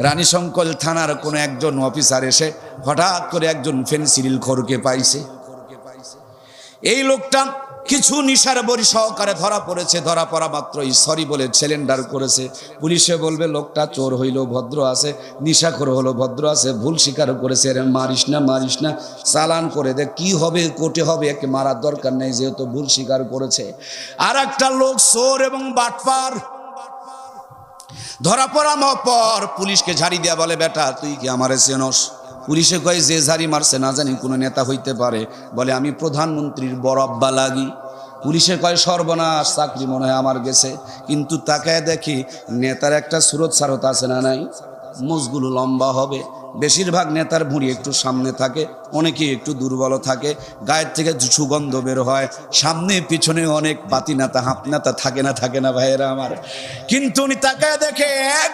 রানীশঙ্কল থানার কোনো একজন অফিসার এসে হঠাৎ করে একজন ফেনসিডিল খোরকে পাইছে। এই লোকটা কিছু নিশার বড়ি সহকারে ধরা পড়েছে। ধরা পড়া মাত্রই সরি বলে সিলিন্ডার করেছে। পুলিশে বলবে লোকটা চোর হইলো ভদ্র আছে, নিশাখোর হলো ভদ্র আছে, ভুল স্বীকার করেছে, এর মারিস না চালান করে দে, কি হবে কোর্টে হবে, একে মারার দরকার নেই যেহেতু ভুল স্বীকার করেছে। আর একটা লোক চোর এবং বাটপার ধরা পড়া পর পুলিশকে ঝাড়ি দেয়া বলে, বেটা তুই কি আমারে চেনস? পুলিশে কয় যে ঝাড়ি মারছে না জানি কোনো নেতা হইতে পারে। বলে আমি প্রধানমন্ত্রীর বড় আব্বা লাগি। পুলিশে কয় সর্বনাশ, চাকরি মনে হয় আমার গেছে। কিন্তু তাকায় দেখি নেতার একটা সুরত সারত আছে না নাই, মুজগুলো লম্বা হবে। বেশিরভাগ নেতার ভুঁড়ি একটু সামনে থাকে, অনেকে একটু দুর্বল থাকে, গায়ের থেকে সুগন্ধ বের হয়, সামনে পিছনে অনেক বাতি নেতা হাফ নেতা থাকে না ভাইয়েরা আমার। কিন্তু উনি তাকায় দেখে এক